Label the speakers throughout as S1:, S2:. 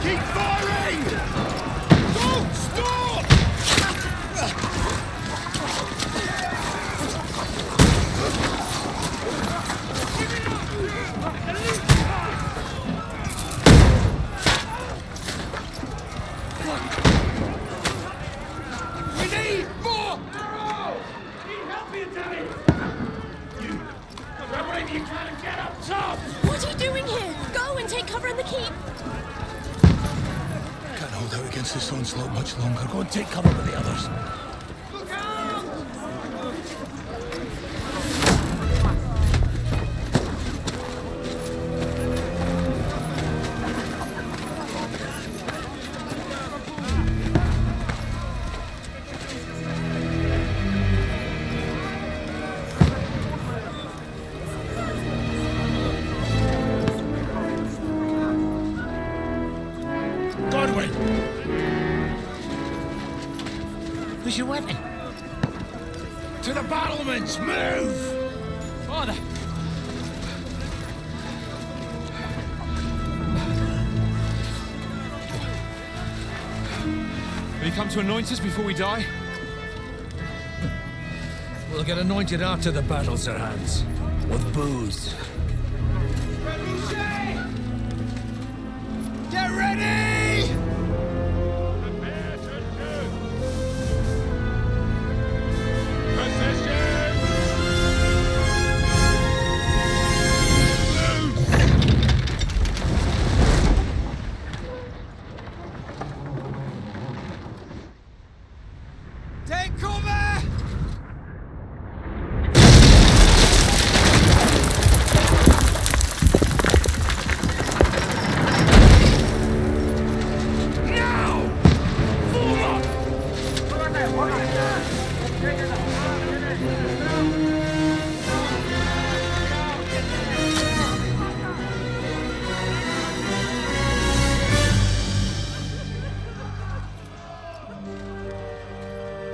S1: Keep firing! Don't stop! We need more arrows! Need help here, Danny! You grab whatever you can and get up top!
S2: What are you doing here? Go and take cover in the keep.
S1: Can't hold out against this onslaught much longer. Go and take cover with the others. Look out!
S3: Where's your weapon?
S1: To the battlements! Move!
S3: Father!
S4: Will you come to anoint us before we die?
S3: We'll get anointed after the battles are hands. With booze.
S1: Get ready! Take cover!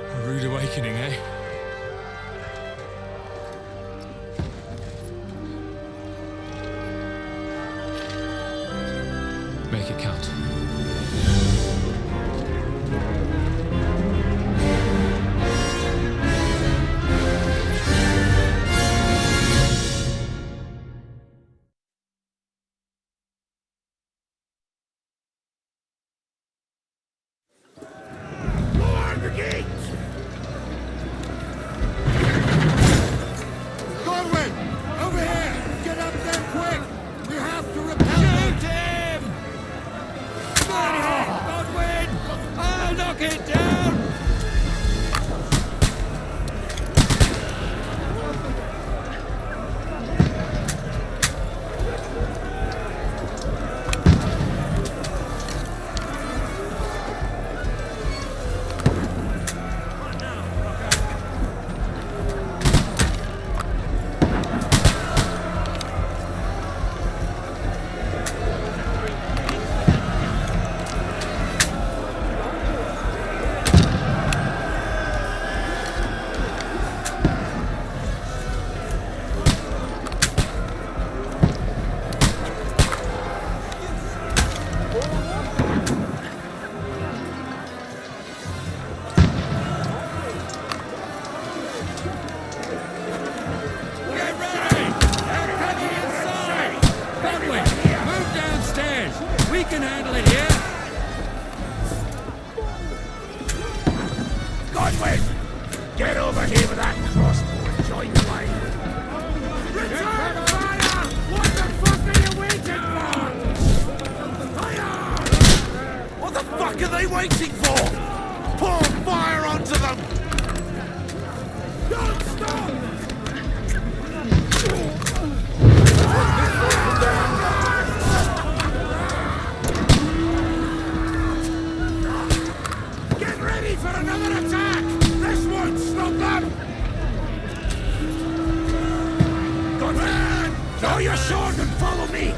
S4: A rude awakening, eh? Make it count.
S1: Get over here with that crossbow and join the line. Return fire! What the fuck are you waiting for? Fire! What the fuck are they waiting for? Pour fire onto them! Don't stop! Get ready for another attack! This won't stop them! Gunman! Draw your sword and follow me!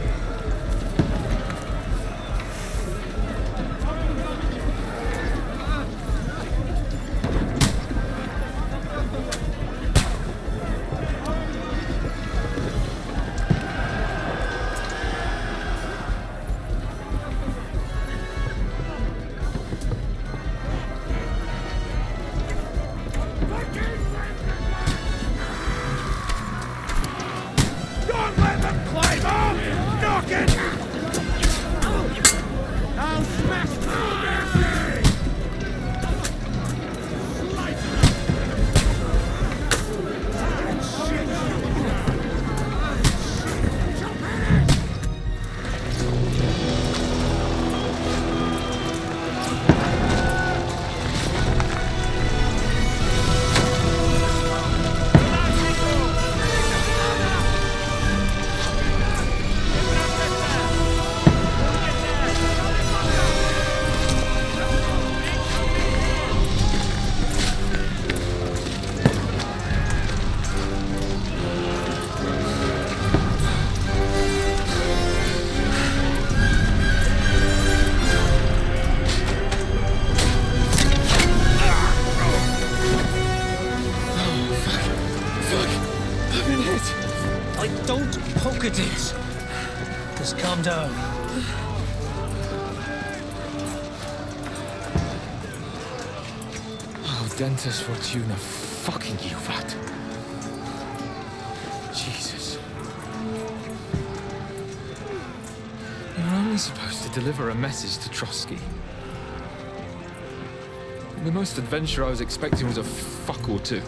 S4: Oh, Dentes Fortuna, fucking you, that. Jesus. You're only supposed to deliver a message to Trotsky. The most adventure I was expecting was a fuck or two.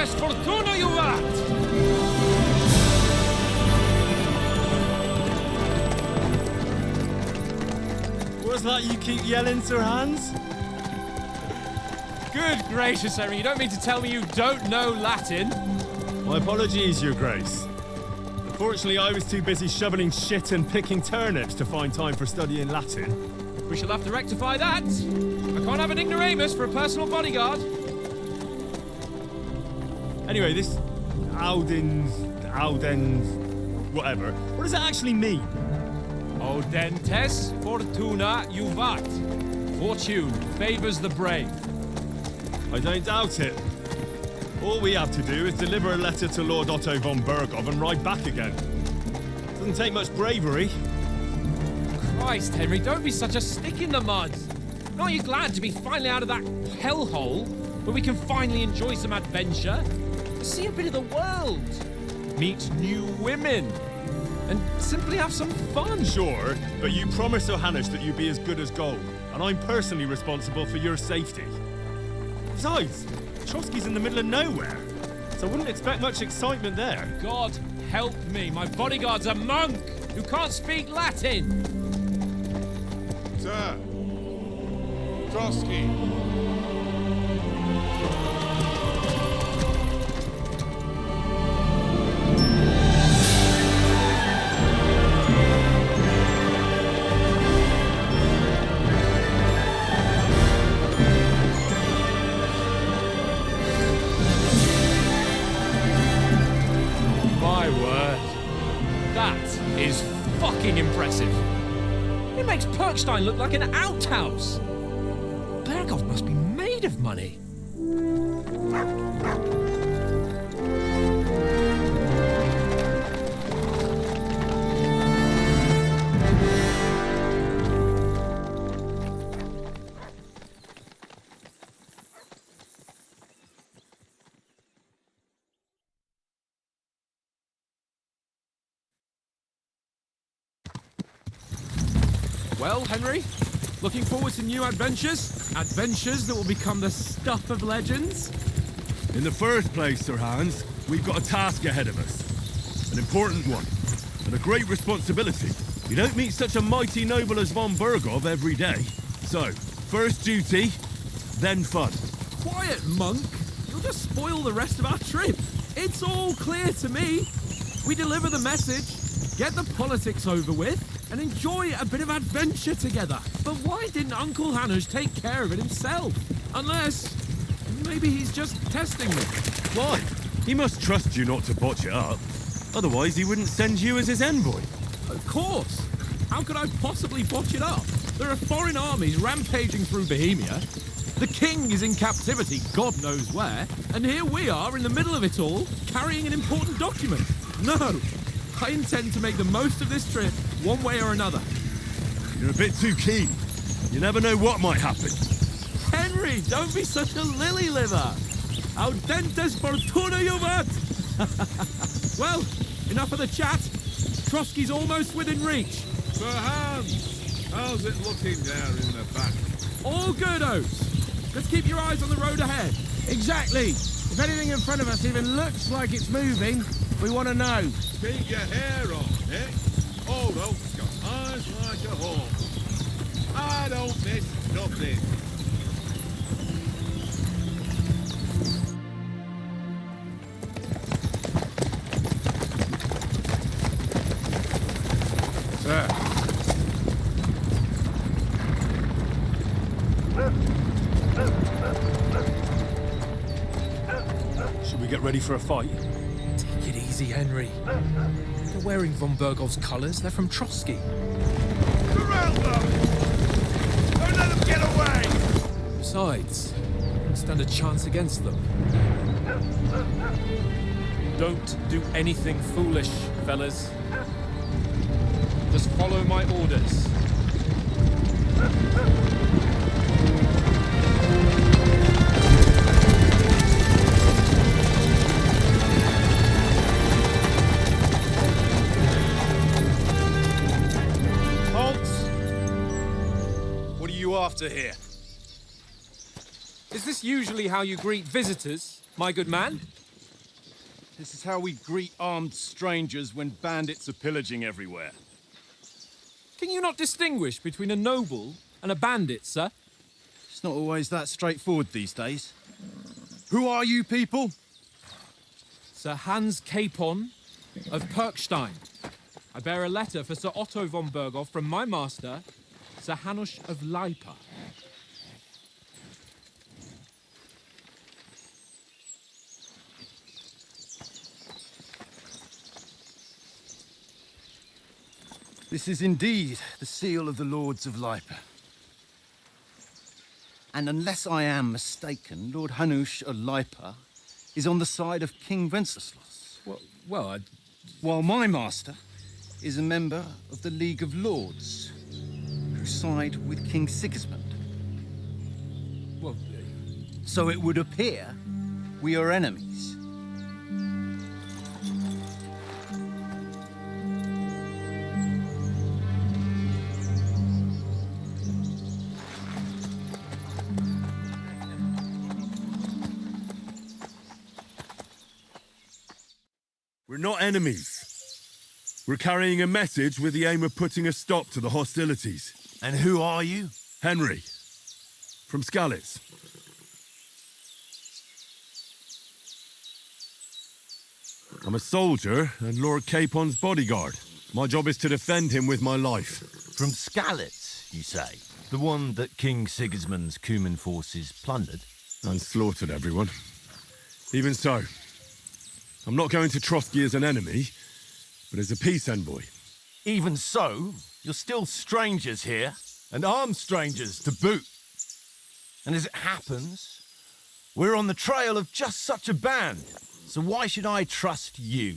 S3: Fortuna, you rat!
S5: What's that you keep yelling, Sir Hans?
S4: Good gracious, Henry, you don't mean to tell me you don't know Latin?
S5: My apologies, Your Grace. Unfortunately, I was too busy shoveling shit and picking turnips to find time for studying Latin.
S4: We shall have to rectify that. I can't have an ignoramus for a personal bodyguard.
S5: Anyway, this Audens, whatever. What does it actually mean?
S4: Audentes Fortuna Juvat. Fortune favors the brave.
S5: I don't doubt it. All we have to do is deliver a letter to Lord Otto von Bergov and ride back again. Doesn't take much bravery.
S4: Christ, Henry, don't be such a stick in the mud. Aren't you glad to be finally out of that hellhole where we can finally enjoy some adventure? See a bit of the world, meet new women, and simply have some fun.
S5: Sure, but you promised Johannes that you'd be as good as gold, and I'm personally responsible for your safety. Besides, Trotsky's in the middle of nowhere, so I wouldn't expect much excitement there.
S4: God help me, my bodyguard's a monk who can't speak Latin.
S1: Sir, Trotsky.
S4: Impressive. It makes Perkstein look like an outhouse. Bergov must be made of money. Well, Henry, looking forward to new adventures? Adventures that will become the stuff of legends?
S5: In the first place, Sir Hans, we've got a task ahead of us. An important one, and a great responsibility. You don't meet such a mighty noble as von Bergov every day. So, first duty, then fun.
S6: Quiet, monk. You'll just spoil the rest of our trip. It's all clear to me. We deliver the message, get the politics over with, and enjoy a bit of adventure together. But why didn't Uncle Hanush take care of it himself? Unless, maybe he's just testing me.
S5: Why? He must trust you not to botch it up. Otherwise, he wouldn't send you as his envoy.
S6: Of course. How could I possibly botch it up? There are foreign armies rampaging through Bohemia. The king is in captivity, God knows where, and here we are in the middle of it all, carrying an important document. No, I intend to make the most of this trip, one way or another.
S5: You're a bit too keen. You never know what might happen.
S6: Henry, don't be such a lily-liver. Audentes fortuna juvat! Well, enough of the chat. Trotsky's almost within reach.
S1: Sir Hans, how's it looking there in the back?
S6: All good, Oates. Let's keep your eyes on the road ahead.
S3: Exactly. If anything in front of us even looks like it's moving, we want to know.
S1: Keep your hair on, eh? Old Oak's got eyes like a hawk. I don't miss nothing.
S3: Sir.
S5: Should we get ready for a fight?
S4: Take it easy, Henry. They're wearing von Bergov's colours. They're from Trotsky.
S1: Surround them! Don't let them get away!
S4: Besides, don't stand a chance against them. Don't do anything foolish, fellas. Just follow my orders.
S7: What are you after here?
S4: Is this usually how you greet visitors, my good man?
S7: This is how we greet armed strangers when bandits are pillaging everywhere.
S4: Can you not distinguish between a noble and a bandit, sir?
S7: It's not always that straightforward these days. Who are you people?
S4: Sir Hans Capon of Perkstein. I bear a letter for Sir Otto von Berghoff from my master, Sir Hanush of Lipa.
S7: This is indeed the seal of the Lords of Lipa. And unless I am mistaken, Lord Hanush of Lipa is on the side of King Wenceslas. While my master is a member of the League of Lords, who side with King Sigismund. So it would appear we are enemies.
S5: We're not enemies. We're carrying a message with the aim of putting a stop to the hostilities.
S7: And who are you?
S5: Henry, from Skalitz. I'm a soldier and Lord Capon's bodyguard. My job is to defend him with my life.
S8: From Skalitz, you say? The one that King Sigismund's Cuman forces plundered?
S5: And slaughtered everyone. Even so, I'm not going to Trotsky as an enemy, but as a peace envoy.
S8: Even so, you're still strangers here, and armed strangers to boot. And as it happens, we're on the trail of just such a band, so why should I trust you?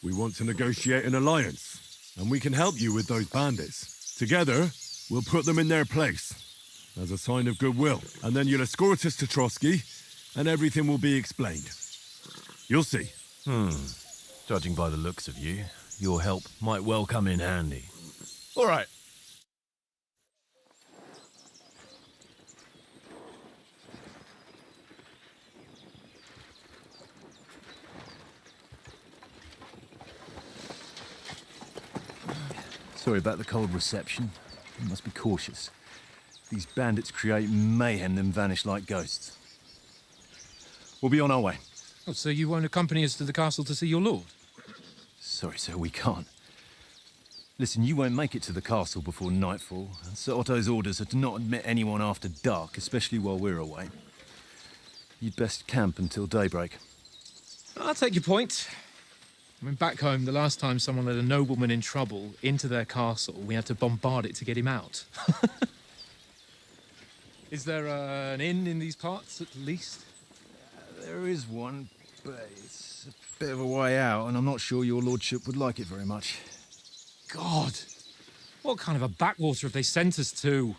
S5: We want to negotiate an alliance, and we can help you with those bandits. Together, we'll put them in their place, as a sign of goodwill. And then you'll escort us to Trotsky, and everything will be explained. You'll see.
S8: Judging by the looks of you, your help might well come in handy. All right.
S7: Sorry about the cold reception. You must be cautious. These bandits create mayhem, then vanish like ghosts. We'll be on our way.
S4: Oh, so you won't accompany us to the castle to see your lord?
S7: Sorry, sir, we can't. Listen, you won't make it to the castle before nightfall. And Sir Otto's orders are to not admit anyone after dark, especially while we're away. You'd best camp until daybreak.
S4: I'll take your point. I mean, back home, the last time someone let a nobleman in trouble into their castle, we had to bombard it to get him out. Is there an inn in these parts, at least?
S7: There is one, but it's a bit of a way out, and I'm not sure your lordship would like it very much.
S4: God! What kind of a backwater have they sent us to?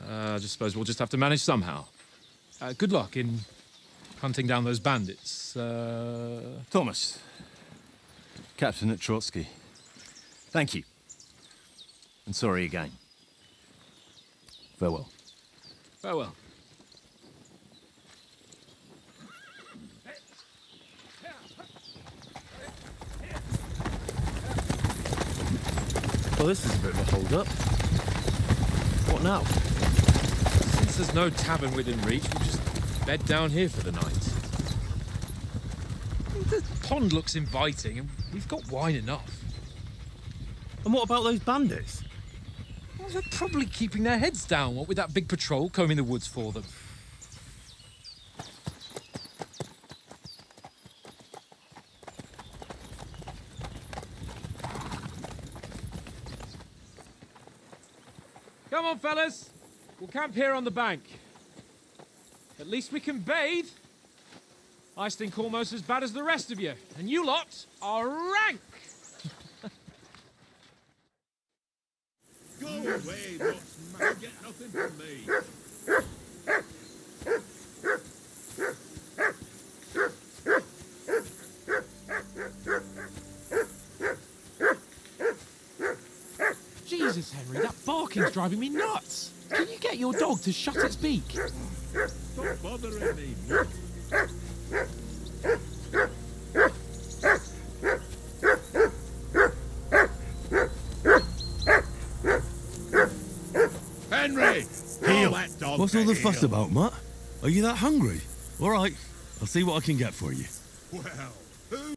S4: I just suppose we'll just have to manage somehow. Good luck in hunting down those bandits.
S7: Thomas, Captain at Trotsky. Thank you. And sorry again. Farewell.
S4: Farewell.
S8: Well, this is a bit of a hold-up. What now?
S4: Since there's no tavern within reach, we'll just bed down here for the night. The pond looks inviting, and we've got wine enough.
S8: And what about those bandits?
S4: Well, they're probably keeping their heads down, what with that big patrol combing the woods for them. Come on, fellas. We'll camp here on the bank. At least we can bathe. I stink almost as bad as the rest of you, and you lot are rank!
S1: Go away, Dutchman. You get nothing from me.
S6: Jesus, Henry, that barking's driving me nuts. Can you get your dog to shut its beak?
S1: Stop bothering me, mutt. Henry! Heel. That dog
S5: What's all the fuss
S1: heel.
S5: about, Mutt? Are you that hungry? All right, I'll see what I can get for you.
S1: Well, who?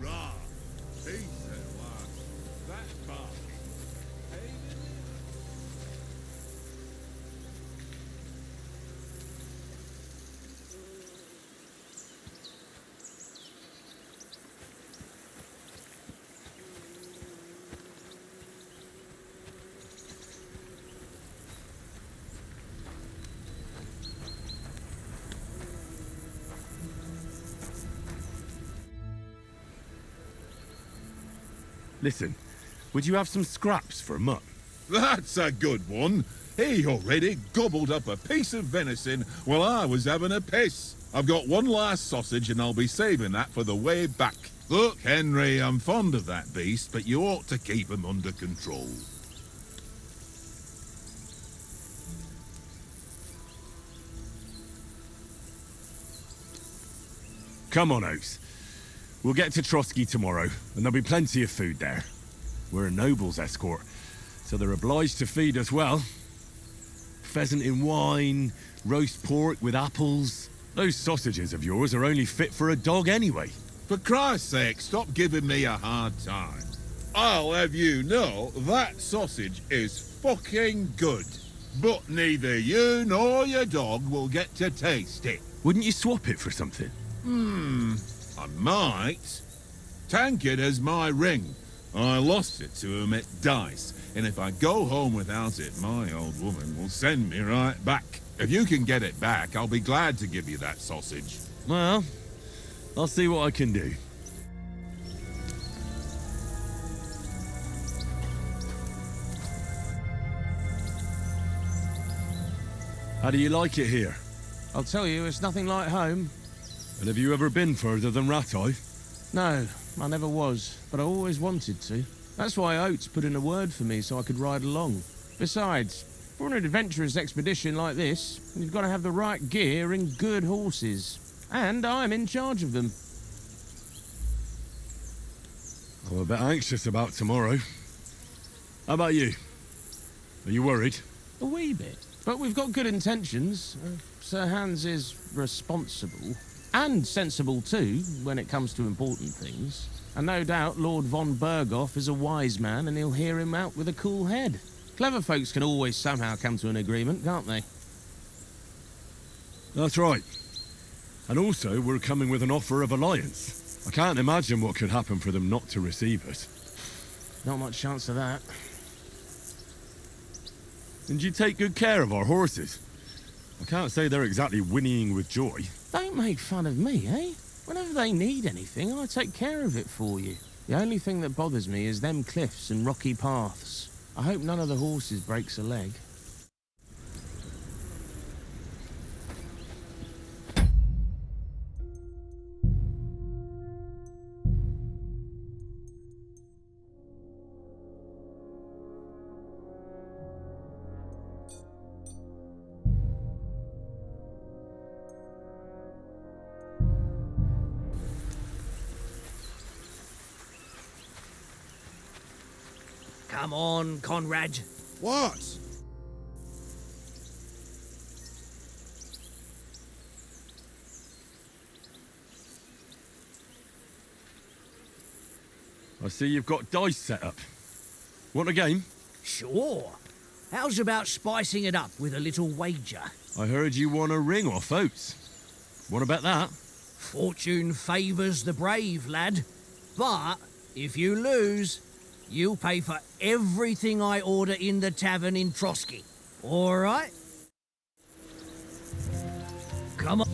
S1: Rah! Peace at last. That's fun.
S5: Listen, would you have some scraps for a mutt?
S1: That's a good one. He already gobbled up a piece of venison while I was having a piss. I've got one last sausage and I'll be saving that for the way back. Look, Henry, I'm fond of that beast, but you ought to keep him under control.
S5: Come on, Oaks. We'll get to Trotsky tomorrow, and there'll be plenty of food there. We're a noble's escort, so they're obliged to feed us well. Pheasant in wine, roast pork with apples. Those sausages of yours are only fit for a dog anyway.
S1: For Christ's sake, stop giving me a hard time. I'll have you know that sausage is fucking good. But neither you nor your dog will get to taste it.
S5: Wouldn't you swap it for something?
S1: I might. Tankard has my ring. I lost it to him at dice, and if I go home without it, my old woman will send me right back. If you can get it back, I'll be glad to give you that sausage.
S5: Well, I'll see what I can do. How do you like it here?
S4: I'll tell you, it's nothing like home.
S5: And have you ever been further than Rattay?
S4: No, I never was, but I always wanted to. That's why Oates put in a word for me so I could ride along. Besides, for an adventurous expedition like this, you've got to have the right gear and good horses. And I'm in charge of them.
S5: I'm a bit anxious about tomorrow. How about you? Are you worried?
S4: A wee bit. But we've got good intentions. Sir Hans is responsible. And sensible too, when it comes to important things. And no doubt Lord von Berghoff is a wise man and he'll hear him out with a cool head. Clever folks can always somehow come to an agreement, can't they?
S5: That's right. And also, we're coming with an offer of alliance. I can't imagine what could happen for them not to receive us.
S4: Not much chance of that.
S5: And you take good care of our horses. I can't say they're exactly whinnying with joy.
S4: Don't make fun of me, eh? Whenever they need anything, I take care of it for you. The only thing that bothers me is them cliffs and rocky paths. I hope none of the horses breaks a leg.
S9: Come on, Conrad.
S1: What?
S5: I see you've got dice set up. Want a game?
S9: Sure. How's about spicing it up with a little wager?
S5: I heard you won a ring off Oates. Want to bet that?
S9: Fortune favours the brave, lad. But if you lose, you'll pay for everything I order in the tavern in Trotsky. All right? Come on.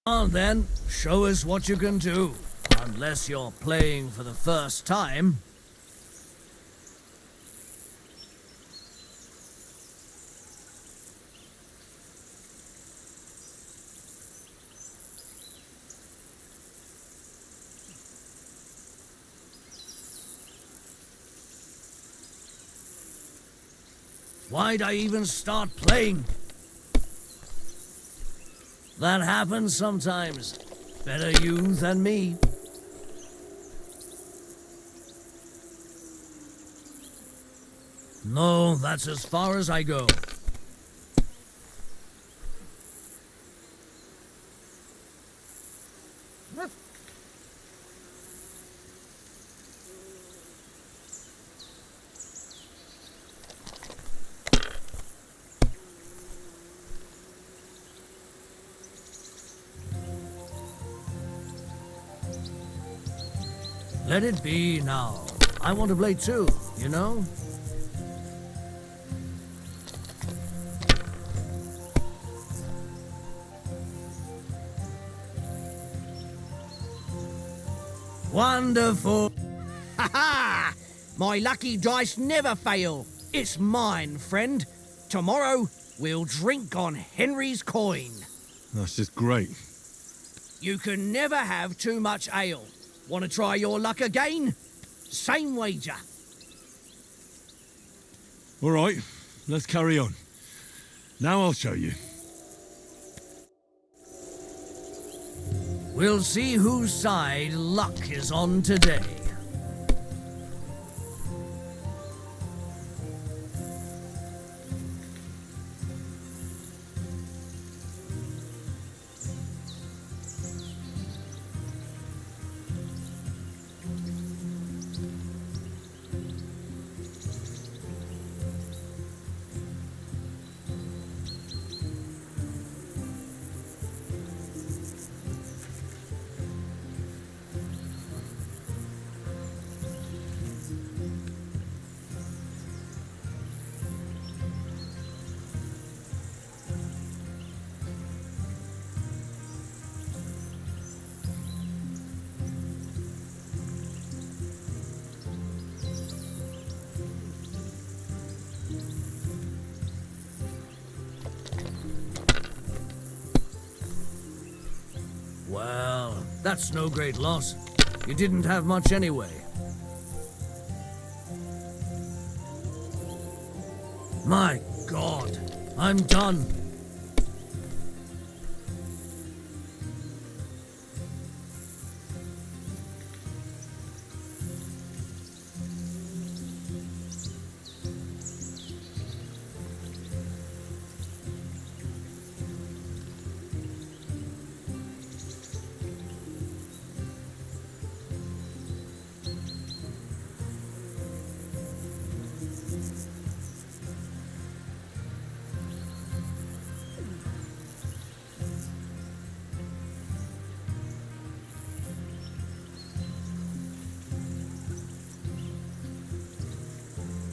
S9: On then, show us what you can do. Unless you're playing for the first time. Why'd I even start playing? That happens sometimes. Better you than me. No, that's as far as I go. Let it be now. I want to play too, you know? Wonderful. Ha ha! My lucky dice never fail. It's mine, friend. Tomorrow, we'll drink on Henry's coin.
S5: That's just great.
S9: You can never have too much ale. Want to try your luck again? Same wager.
S5: All right, let's carry on. Now I'll show you.
S9: We'll see whose side luck is on today. Well, that's no great loss. You didn't have much anyway. My God, I'm done.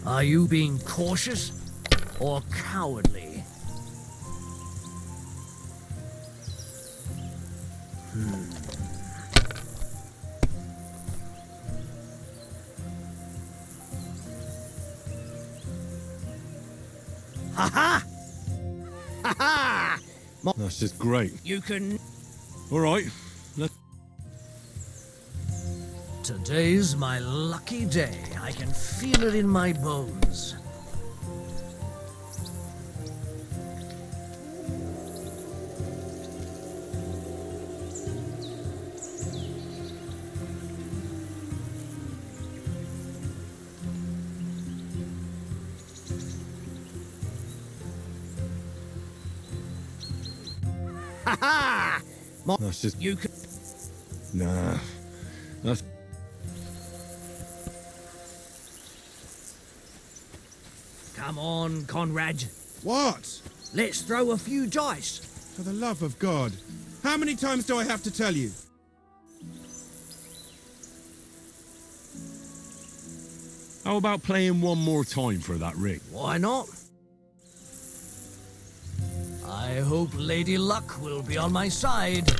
S9: Are you being cautious or cowardly? Ha ha! Ha ha!
S5: That's just great.
S9: You can...
S5: All right, let's...
S9: Today's my lucky day. I can feel it in my bones. Ha ha!
S5: That's just...
S9: You can...
S5: Nah. That's...
S9: Come on, Conrad.
S1: What?
S9: Let's throw a few dice.
S1: For the love of God. How many times do I have to tell you?
S5: How about playing one more time for that ring?
S9: Why not? I hope Lady Luck will be on my side.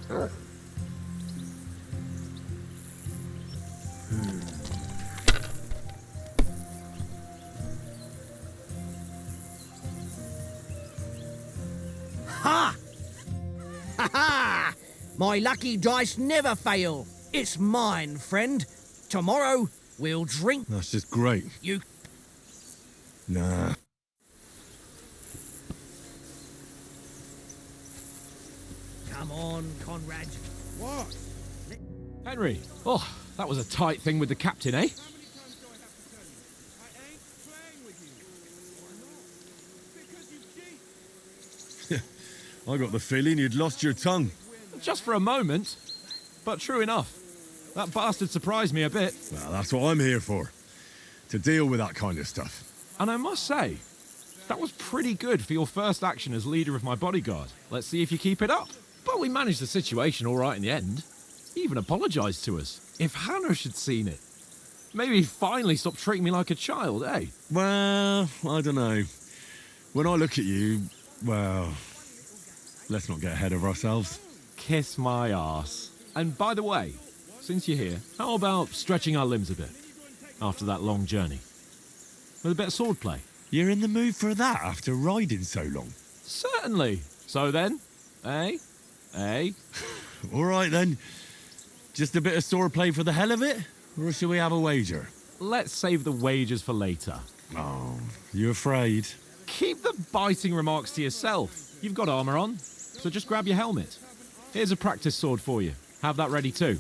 S9: Ha! Ha ha! My lucky dice never fail. It's mine, friend. Tomorrow we'll drink.
S5: That's just great.
S9: You.
S5: Nah.
S9: Come on, Conrad.
S1: What?
S4: Henry, oh, that was a tight thing with the captain, eh?
S5: I got the feeling you'd lost your tongue.
S4: Just for a moment. But true enough. That bastard surprised me a bit.
S5: Well, that's what I'm here for. To deal with that kind of stuff.
S4: And I must say, that was pretty good for your first action as leader of my bodyguard. Let's see if you keep it up. But we managed the situation all right in the end. He even apologised to us. If Hanush had seen it, maybe he'd finally stop treating me like a child, eh?
S5: Well, I don't know. When I look at you, well, let's not get ahead of ourselves.
S4: Kiss my arse. And by the way, since you're here, how about stretching our limbs a bit after that long journey? With a bit of swordplay?
S5: You're in the mood for that after riding so long?
S4: Certainly. So then, eh? Eh?
S5: All right then. Just a bit of swordplay for the hell of it? Or shall we have a wager?
S4: Let's save the wagers for later.
S5: Oh, you afraid?
S4: Keep the biting remarks to yourself. You've got armour on, so just grab your helmet. Here's a practice sword for you. Have that ready too.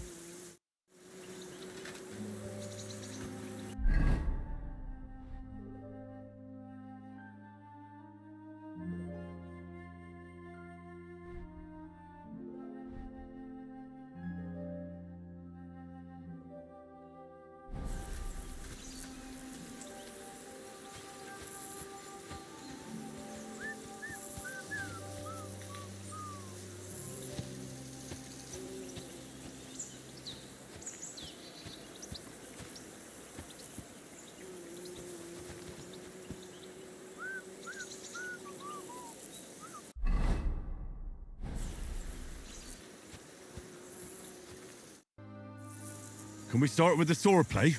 S5: Can we start with the swordplay?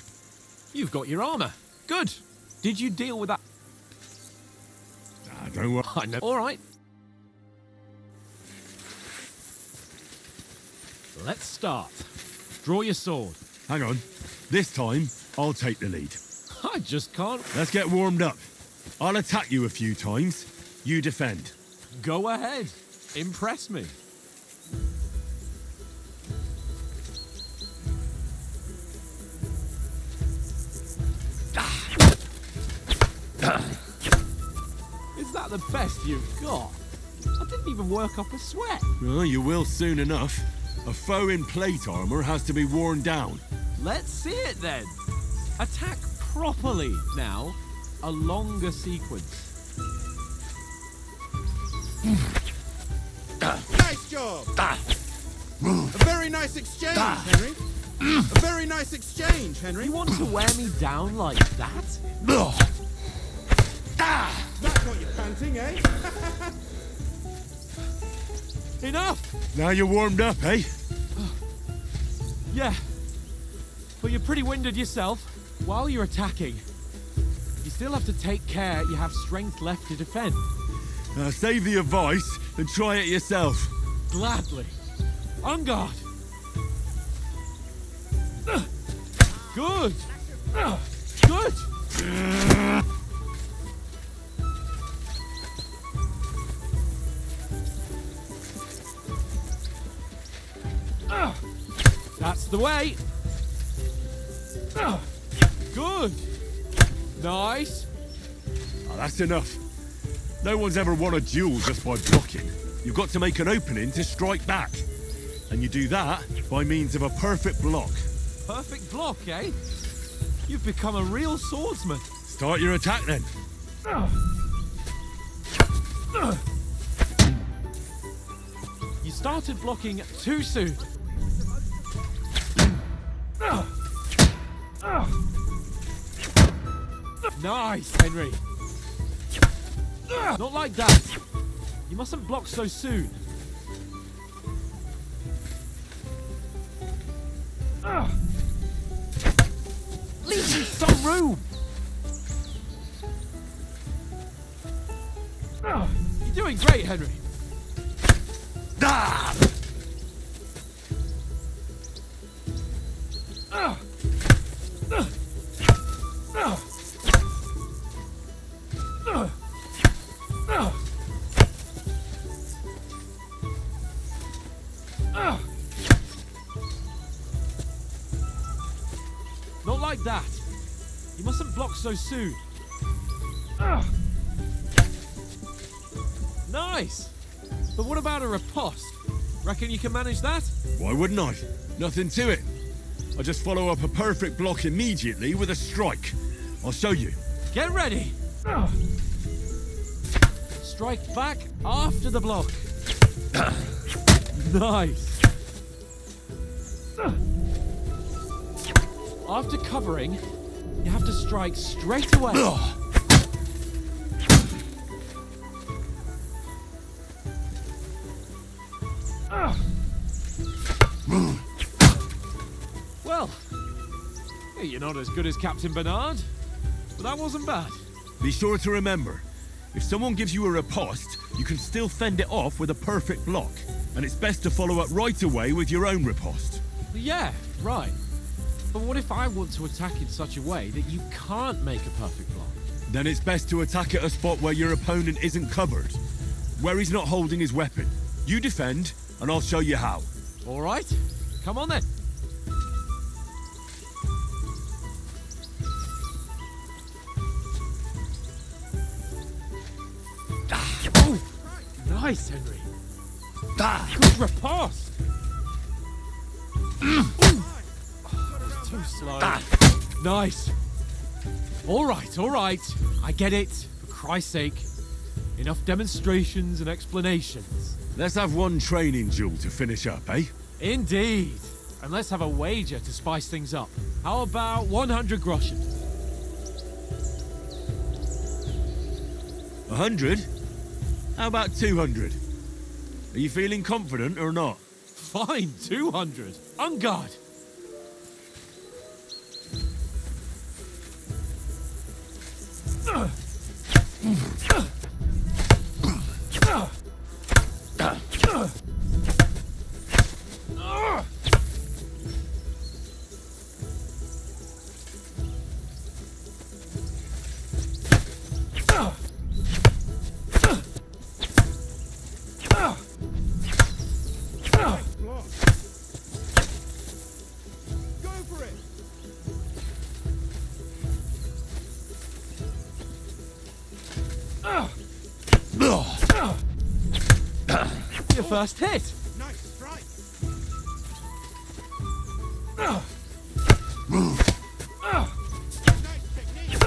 S4: You've got your armour. Good. Did you deal with that?
S5: Don't worry.
S4: I know. All right. Let's start. Draw your sword.
S5: Hang on. This time, I'll take the lead.
S4: I just can't.
S5: Let's get warmed up. I'll attack you a few times. You defend.
S4: Go ahead. Impress me. Is that the best you've got? I didn't even work up a sweat.
S5: Oh, you will soon enough. A foe in plate armor has to be worn down.
S4: Let's see it then. Attack properly now. A longer sequence.
S1: Nice job! A very nice exchange, Henry. A very nice exchange, Henry.
S4: You want to wear me down like that?
S1: That's not your panting, eh?
S4: Enough!
S5: Now you're warmed up, eh?
S4: Yeah. But you're pretty winded yourself. While you're attacking, you still have to take care you have strength left to defend.
S5: Save the advice and try it yourself.
S4: Gladly. On guard. Good. Good. That's the way. Good. Nice.
S5: Oh, that's enough. No one's ever won a duel just by blocking. You've got to make an opening to strike back. And you do that by means of a perfect block.
S4: Perfect block, eh? You've become a real swordsman.
S5: Start your attack then.
S4: You started blocking too soon. Nice, Henry. Not like that. You mustn't block so soon. Leave me some room! You're doing great, Henry.
S5: Ah!
S4: Not like that. You mustn't block so soon. Nice! But what about a riposte? Reckon you can manage that?
S5: Why wouldn't I? Nothing to it. I just follow up a perfect block immediately with a strike. I'll show you.
S4: Get ready! Strike back after the block. Nice! After covering, you have to strike straight away. Well, you're not as good as Captain Bernard, but that wasn't bad.
S5: Be sure to remember, if someone gives you a riposte, you can still fend it off with a perfect block. And it's best to follow up right away with your own riposte.
S4: Yeah, right. But what if I want to attack in such a way that you can't make a perfect block?
S5: Then it's best to attack at a spot where your opponent isn't covered, where he's not holding his weapon. You defend, and I'll show you how.
S4: All right, come on then. Oh, nice, Henry. Good riposte. Too slow. Nice. All right. I get it. For Christ's sake. Enough demonstrations and explanations.
S5: Let's have one training duel to finish up, eh?
S4: Indeed. And let's have a wager to spice things up. How about 100 groschen?
S5: 100? How about 200? Are you feeling confident or not?
S4: Fine, 200. On guard. Your first hit.
S1: Nice strike. Nice technique.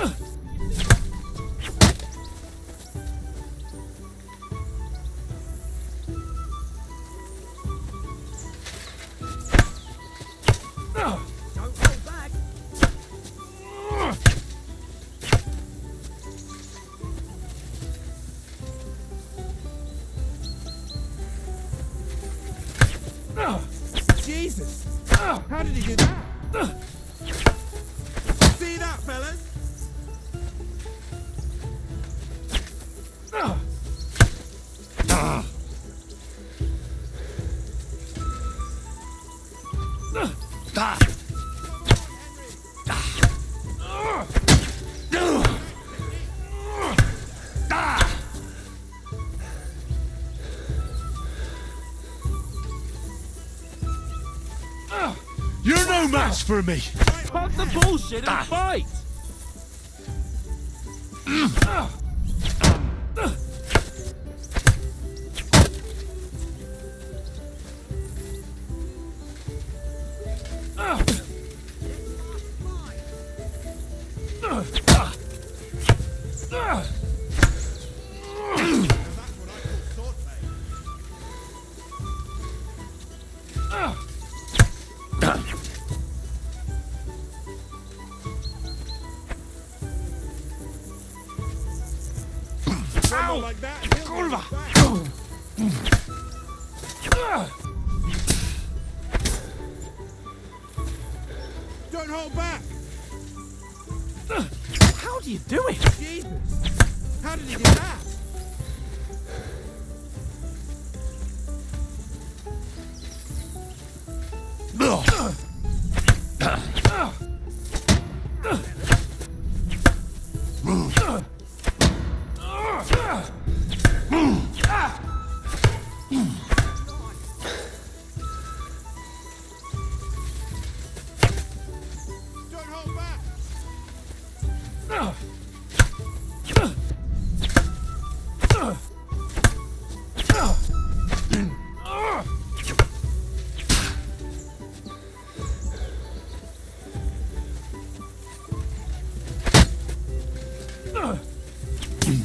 S9: Don't hold back.
S1: Jesus! How did he do that? See that, fellas?
S5: You're no match for me!
S4: Cut the bullshit and fight.
S1: Rumble like that and he'll get it back.
S6: are you doing?
S1: Jeepers! How did he do that? Don't hold back!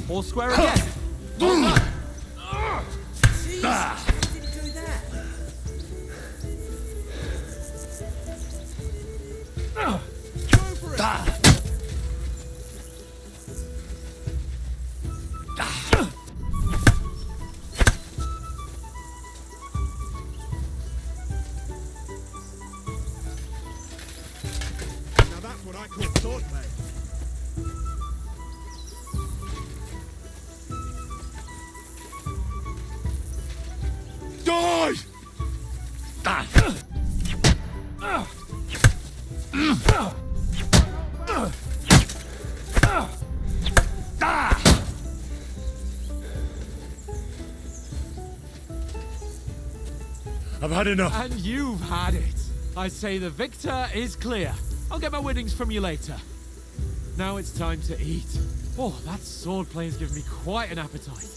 S6: All square again. Well done.
S1: Jeez, how did he do that? Go for it! Now that's what I call swordplay.
S5: Die! I've had enough.
S6: And you've had it. I say the victor is clear. I'll get my winnings from you later. Now it's time to eat. Oh, that swordplay has given me quite an appetite.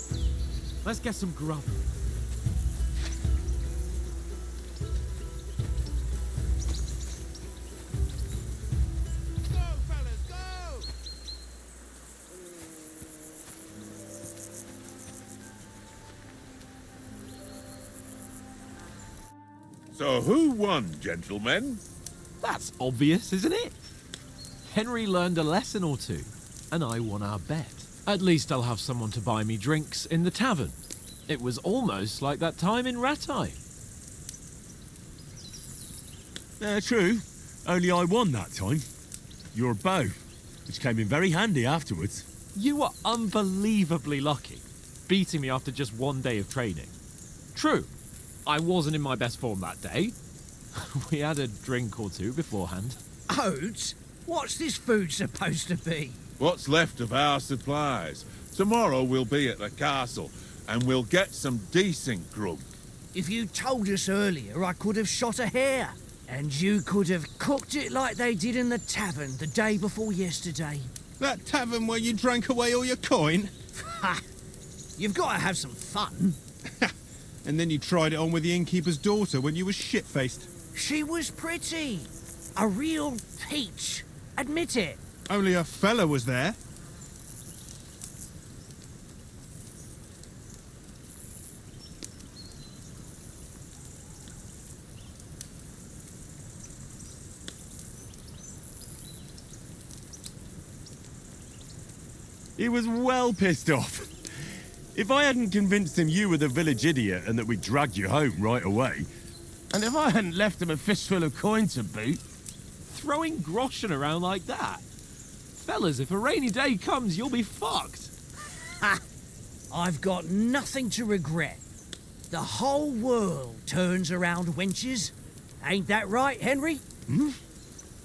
S6: Let's get some grub.
S1: Go, fellas, go!
S10: So who won, gentlemen?
S6: That's obvious, isn't it? Henry learned a lesson or two, and I won our bet. At least I'll have someone to buy me drinks in the tavern. It was almost like that time in Rattay.
S5: True. Only I won that time. Your bow, which came in very handy afterwards.
S6: You were unbelievably lucky, beating me after just one day of training. True, I wasn't in my best form that day. We had a drink or two beforehand.
S9: Oats? What's this food supposed to be?
S10: What's left of our supplies? Tomorrow we'll be at the castle, and we'll get some decent grub.
S9: If you told us earlier, I could have shot a hare. And you could have cooked it like they did in the tavern the day before yesterday.
S1: That tavern where you drank away all your coin?
S9: Ha! You've got to have some fun.
S1: And then you tried it on with the innkeeper's daughter when you were shit-faced.
S9: She was pretty. A real peach. Admit it.
S1: Only a fella was there.
S5: He was well pissed off. If I hadn't convinced him you were the village idiot and that we dragged you home right away,
S8: And if I hadn't left him a fistful of coin to boot,
S6: Throwing groschen around like that? Fellas, if a rainy day comes, you'll be fucked.
S9: Ha! I've got nothing to regret. The whole world turns around wenches. Ain't that right, Henry?
S5: Hmm?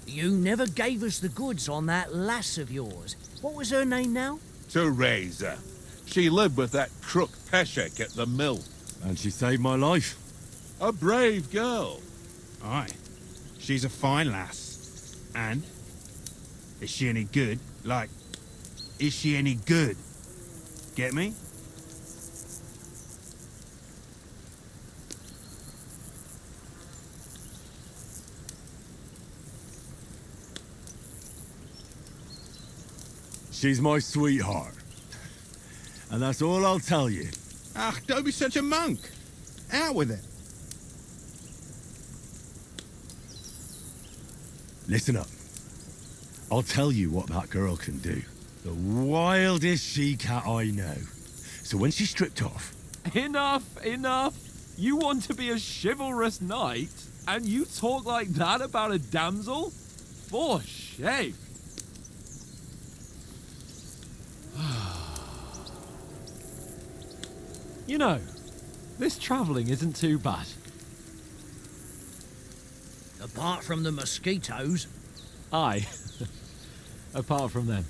S9: You never gave us the goods on that lass of yours. What was her name now?
S10: Teresa. She lived with that crook Peshek at the mill.
S5: and she saved my life.
S10: A brave girl.
S1: Aye. She's a fine lass. And? Is she any good? Like, is she any good? Get me?
S5: She's my sweetheart. And that's all I'll tell you.
S1: Ah, don't be such a monk. Out with it.
S5: Listen up. I'll tell you what that girl can do. The wildest she-cat I know. So when she's stripped off...
S6: Enough, enough. You want to be a chivalrous knight, and you talk like that about a damsel? For shame. You know, this travelling isn't too bad.
S9: Apart from the mosquitoes.
S6: Aye. Apart from them.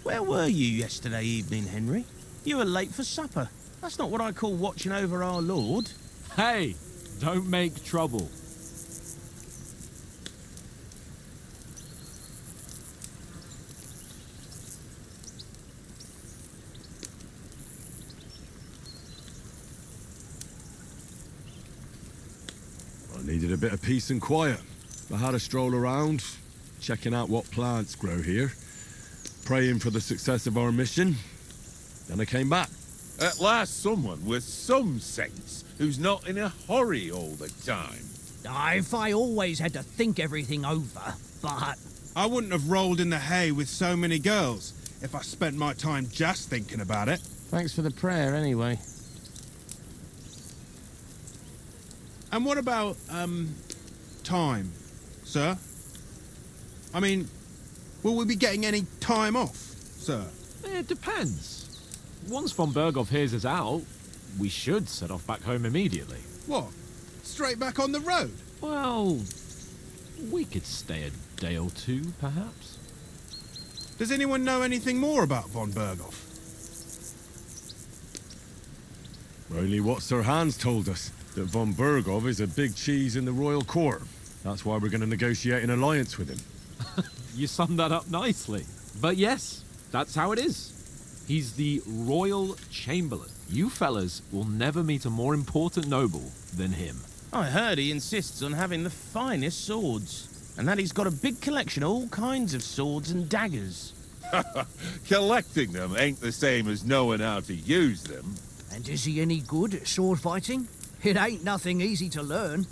S11: Where were you yesterday evening, Henry? You were late for supper. That's not what I call watching over our Lord.
S6: Hey, don't make trouble.
S5: I needed a bit of peace and quiet. I had a stroll around, checking out what plants grow here, praying for the success of our mission. Then I came back.
S10: At last, someone with some sense who's not in a hurry all the time.
S9: If I always had to think everything over, but...
S12: I wouldn't have rolled in the hay with so many girls if I spent my time just thinking about it.
S11: Thanks for the prayer, anyway.
S12: And what about, time, sir? I mean, will we be getting any time off, sir?
S6: It depends. Once von Berghoff hears us out, we should set off back home immediately.
S12: What? Straight back on the road?
S6: Well, we could stay a day or two, perhaps.
S12: Does anyone know anything more about von Berghoff?
S5: Only what Sir Hans told us, that von Berghoff is a big cheese in the royal court. That's why we're going to negotiate an alliance with him.
S6: You summed that up nicely. But yes, that's how it is. He's the Royal Chamberlain. You fellas will never meet a more important noble than him.
S11: I heard he insists on having the finest swords, and that he's got a big collection of all kinds of swords and daggers.
S10: Collecting them ain't the same as knowing how to use them.
S9: And is he any good at sword fighting? It ain't nothing easy to learn.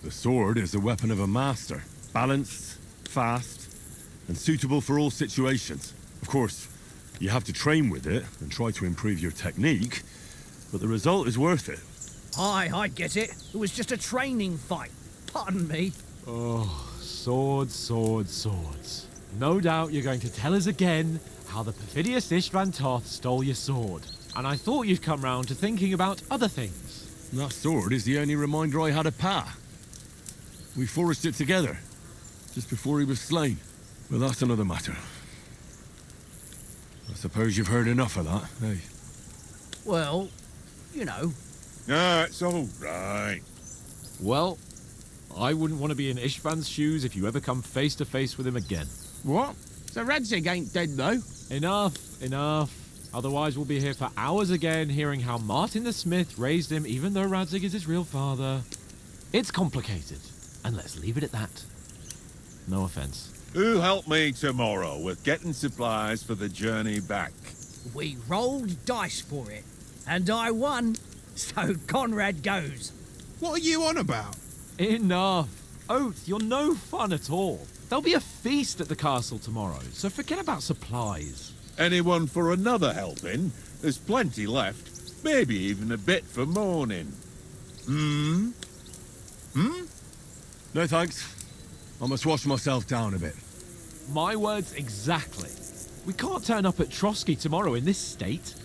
S5: The sword is the weapon of a master. Balanced, fast, and suitable for all situations. Of course, you have to train with it and try to improve your technique, but the result is worth it.
S9: Aye, I get it. It was just a training fight. Pardon me.
S6: Oh, swords, swords, swords. No doubt you're going to tell us again how the perfidious Istvan Toth stole your sword. And I thought you'd come round to thinking about other things.
S5: That sword is the only reminder I had of Pa. We forged it together, just before he was slain. But that's another matter. I suppose you've heard enough of that, eh?
S9: Well, you know.
S10: Ah, it's all right.
S6: Well, I wouldn't want to be in Istvan's shoes if you ever come face to face with him again.
S11: What? So Radzig ain't dead, though?
S6: Enough, enough. Otherwise we'll be here for hours again hearing how Martin the Smith raised him even though Radzig is his real father. It's complicated, and let's leave it at that. No offense.
S10: Who'll help me tomorrow with getting supplies for the journey back?
S9: We rolled dice for it, and I won. So Conrad goes.
S12: What are you on about?
S6: Enough. Oath, you're no fun at all. There'll be a feast at the castle tomorrow, so forget about supplies.
S10: Anyone for another helping? There's plenty left. Maybe even a bit for morning.
S5: No thanks. I must wash myself down a bit.
S6: My words exactly. We can't turn up at Trotsky tomorrow in this state.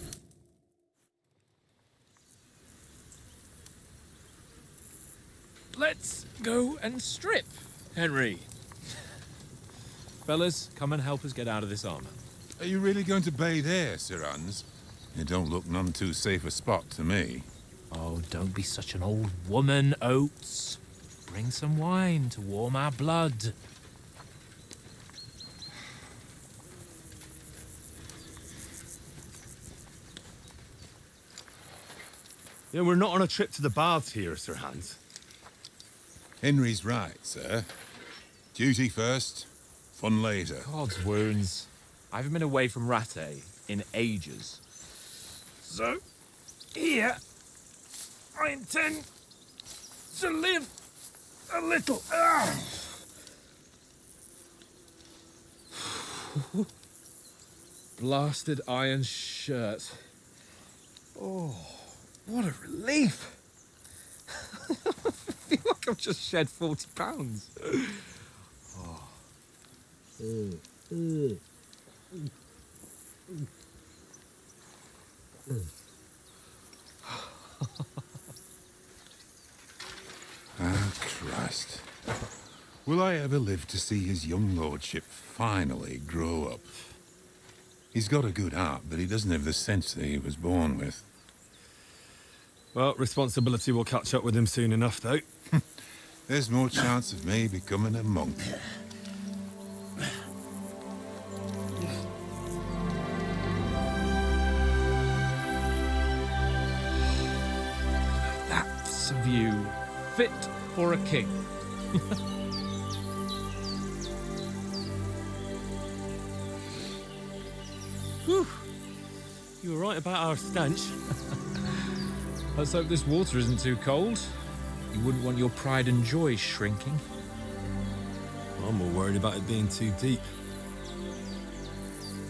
S4: Let's go and strip, Henry. Fellas, come and help us get out of this armor.
S13: Are you really going to bathe here, Sir Hans? It don't look none too safe a spot to me.
S4: Oh, don't be such an old woman, Oates. Bring some wine to warm our blood.
S8: Yeah, we're not on a trip to the baths here, Sir Hans.
S13: Henry's right, sir. Duty first, fun later.
S4: God's wounds. I haven't been away from Rattay in ages. So, here, I intend to live a little. Blasted iron shirt. Oh, what a relief. I feel like I've just shed 40 pounds. Oh.
S13: Ah, Christ. Will I ever live to see his young lordship finally grow up? He's got a good heart, but he doesn't have the sense that he was born with.
S5: Well, responsibility will catch up with him soon enough, though.
S13: There's more chance of me becoming a monk.
S4: That's a view fit for a king.
S6: Whew. You were right about our stench.
S4: Let's hope this water isn't too cold. You wouldn't want your pride and joy shrinking.
S5: I'm more worried about it being too deep.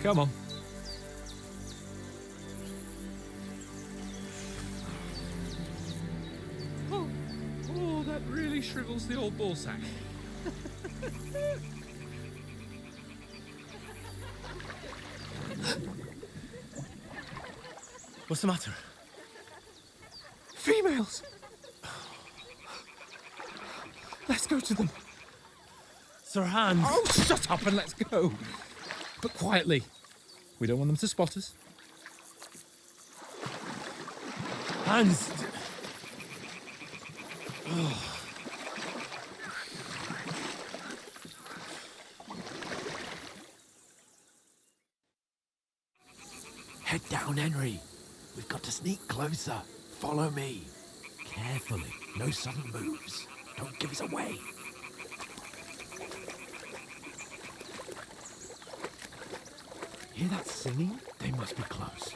S4: Come on. Oh, that really shrivels the old ball sack.
S6: What's the matter?
S4: Females! Let's go to them.
S6: Sir Hans.
S4: Oh, shut up and let's go. But quietly. We don't want them to spot us.
S6: Hans.
S14: Head down, Henry. We've got to sneak closer. Follow me. Carefully. No sudden moves. Don't give us away. Hear that singing? They must be close.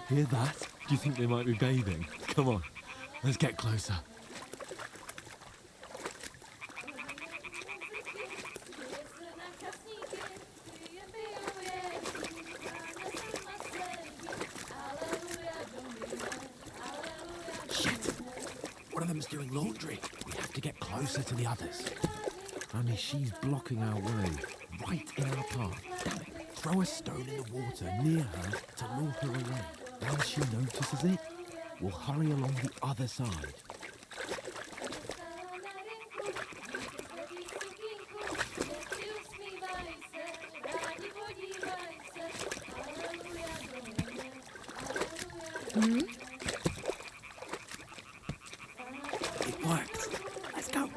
S14: Hear that?
S6: Do you think they might be bathing? Come on, let's get closer.
S14: Shit! One of them's doing laundry. We have to get closer to the others. Only she's blocking our way, right in our path. Damn it. Throw a stone in the water near her to lure her away. Once she notices it, we'll hurry along the other side. It worked. Let's go.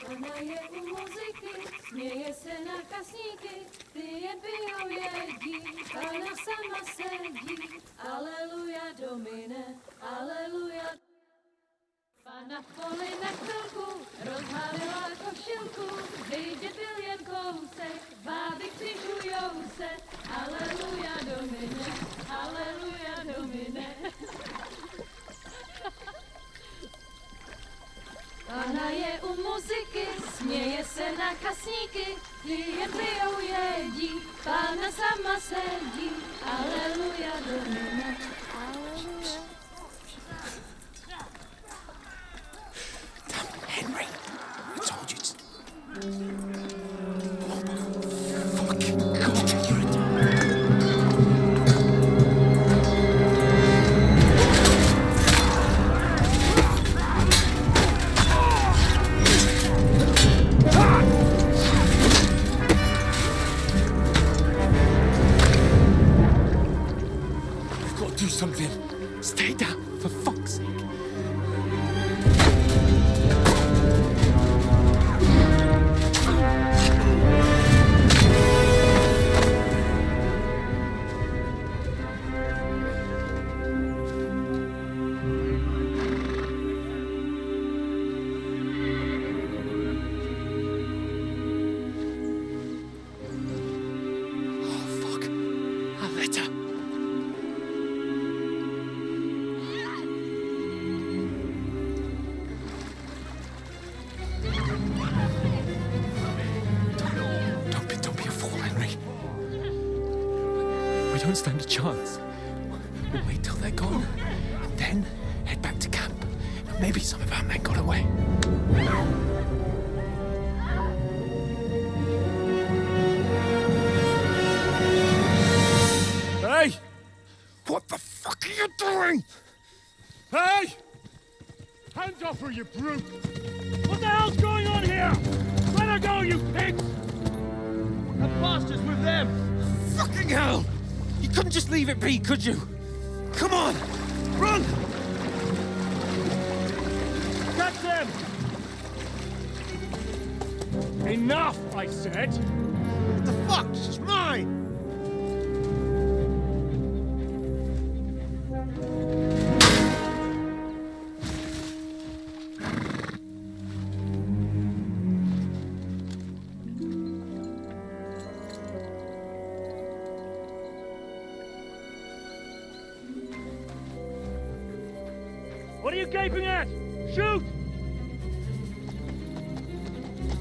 S15: Ona je u muzyky, směje se na kasníky, ty jen pijou jedí, Pana sama sedí. Aleluja, Domine, aleluja. Pana v poli na chvilku rozhálila košilku, vidět byl jen kousek, báby křižujou se. Aleluja, Domine, aleluja, Domine. Pana je u muziky, směje se na kasníky, ty jen pijou jedí, Pána sama sedí. Aleluja, Domine, aleluja.
S14: Henry, I told you to...
S6: Do something. Stay down, for fuck's sake.
S14: don't stand a chance. We'll wait till they're gone, and then head back to camp. Maybe some of our men got away.
S5: Hey! What the fuck are you doing? Hey! Hands off her, you brute! What the hell's going on here? Let her go, you pigs!
S8: The bastards with them!
S5: Fucking hell!
S8: You couldn't just leave it be, could you? Come on! Run!
S5: Catch them! Enough, I said!
S8: What the fuck? She's mine!
S5: What are you gaping at? Shoot!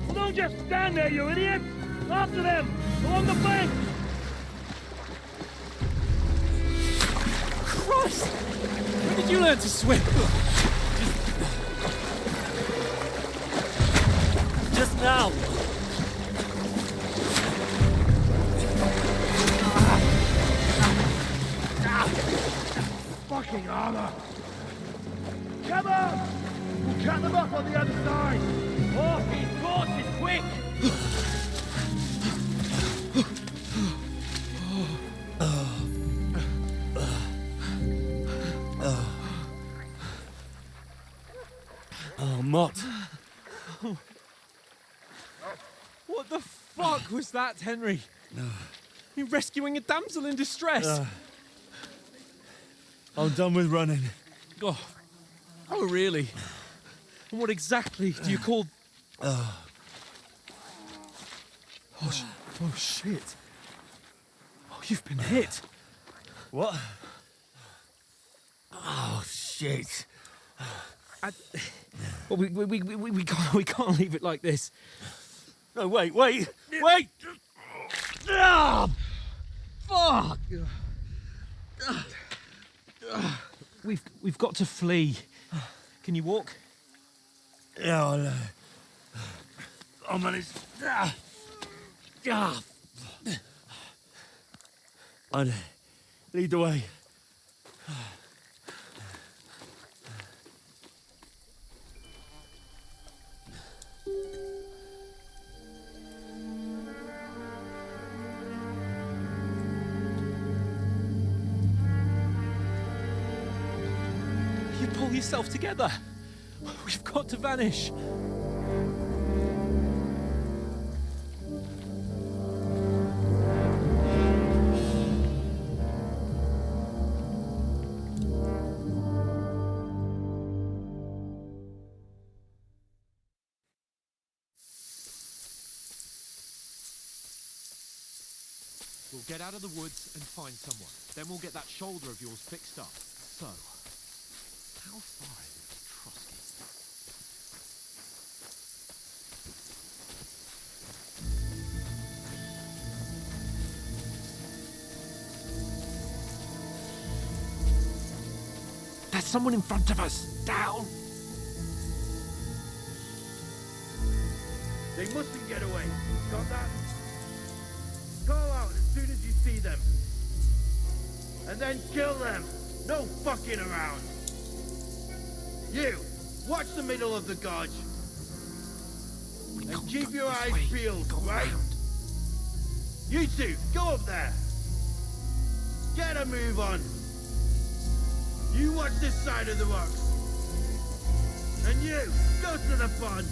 S5: Well, don't just stand there, you idiot! After them! Along the bank!
S14: Christ! When did you learn to swim?
S5: Just now! Fucking armor! Come on! We'll cut them up on the other side! Off his horses, quick!
S14: Oh, Mott.
S4: What the fuck was that, Henry? You rescuing a damsel in distress?
S5: I'm done with running.
S4: Oh, really? And what exactly do you call...
S5: Oh, shit.
S4: Oh, you've been hit.
S5: What? Oh, shit.
S4: Well, we can't leave it like this.
S5: No, wait! Ah, fuck!
S4: We've got to flee. Can you walk?
S5: Yeah, I'll manage. I'd lead the way.
S4: You pull yourself together. We've got to vanish. We'll get out of the woods and find someone. Then we'll get that shoulder of yours fixed up. So, how far is it to Trotsky? There's someone in front of us! Down!
S5: They mustn't get away. Got that? Call out as soon as you see them. And then kill them. No fucking around. You, watch the middle of the gorge. And keep your eyes peeled, right? You two, go up there. Get a move on. You watch this side of the rocks. And you, go to the pond.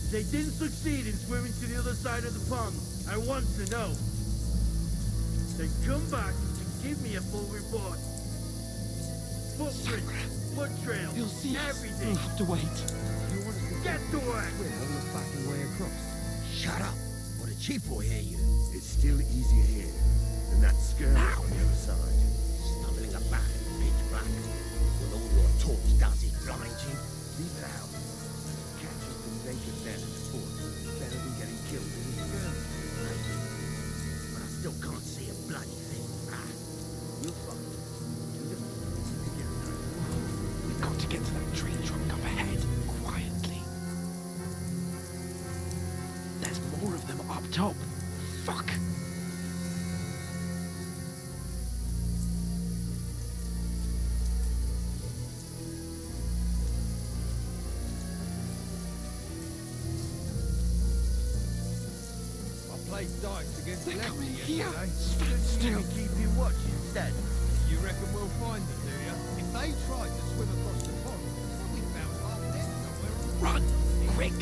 S5: If they didn't succeed in swimming to the other side of the pond, I want to know. Then come back and give me a full report. Footprints, foot trails,
S14: You'll see
S5: everything.
S14: We'll have to wait.
S5: You want to get to work.
S9: Swim all the fucking way across. Shut up, or the chief will hear you.
S1: It's still easier here than that skirmish on the other side.
S9: Stumbling about in pitch black. When all your talk does is blind you.
S1: Leave it out. Catching some naked men at the fort is better than getting killed in a skirmish.
S9: Maybe. But I still can't see a bloody thing.
S16: played dice against the left
S14: Here!
S16: yesterday.
S14: Stand still!
S16: Keep you watch instead. You reckon we'll find them, do you? If they tried to swim across the pond, they'll be found half dead somewhere.
S14: Run! Quick!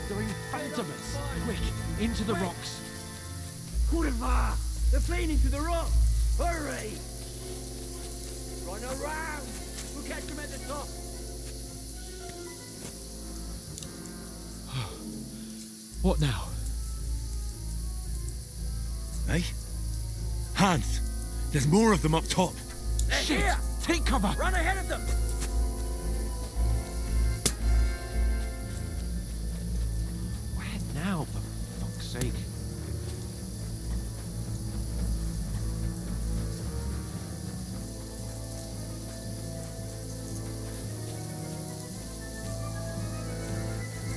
S14: They're in front of us! Quick! Into the rocks!
S9: Kurva! They're fleeing into the rock! Hurry! Run around! We'll catch them at the top!
S14: What now?
S5: Hey? Hans! There's more of them up top!
S9: They're
S14: Shit!
S9: here!
S14: Take cover!
S9: Run ahead of them!
S14: Where now, for fuck's sake?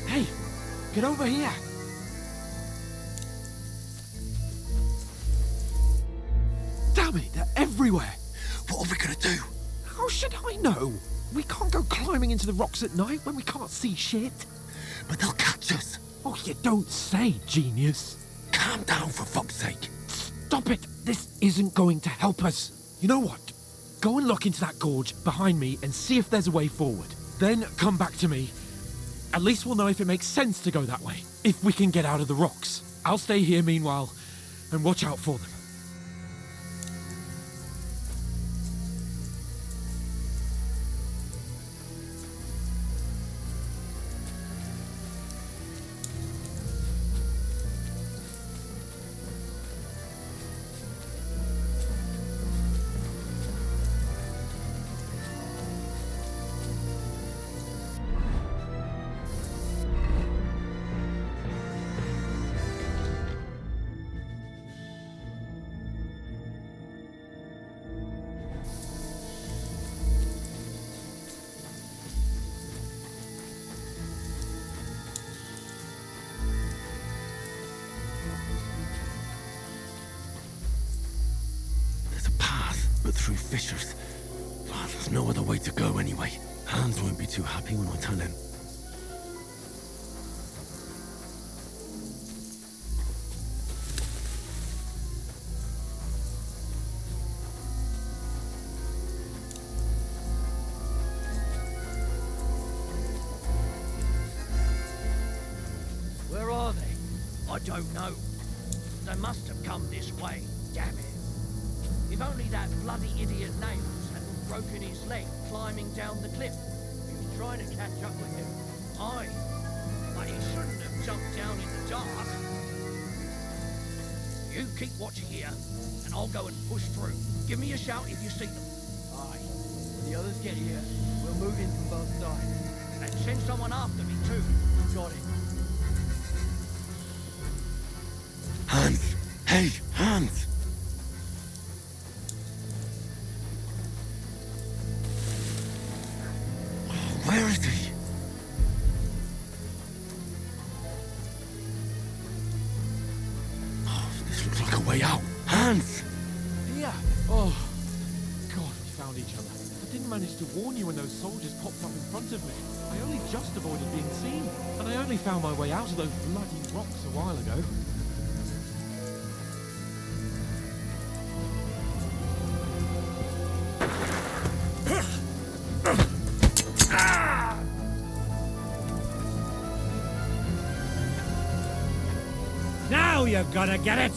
S14: Hey! Get over here! Damn it! They're everywhere!
S3: What are we gonna do?
S14: How should I know? We can't go climbing into the rocks at night when we can't see shit.
S3: But they'll catch us.
S14: Oh, you don't say, genius.
S3: Calm down, for fuck's sake.
S14: Stop it! This isn't going to help us. You know what? Go and look into that gorge behind me and see if there's a way forward. Then come back to me. At least we'll know if it makes sense to go that way. If we can get out of the rocks. I'll stay here meanwhile and watch out for them.
S3: But through fissures. Oh, there's no other way to go anyway. Hans won't be too happy when I tell him.
S9: Where are they? I don't know. They must have come this way. Damn it. If only that bloody idiot Nails hadn't broken his leg climbing down the cliff. He was trying to catch up with him. Aye. But he shouldn't have jumped down in the dark. You keep watch here, and I'll go and push through. Give me a shout if you see them. Aye. When the others get here, we'll move in from both sides. And send someone after me too. Got it.
S3: Hans! Hey, Hans! Where is he? Oh, this looks like a way out. Hans!
S14: Yeah. Oh, God, we found each other. I didn't manage to warn you when those soldiers popped up in front of me. I only just avoided being seen. And I only found my way out of those bloody rocks a while ago.
S1: Now you're gonna get it!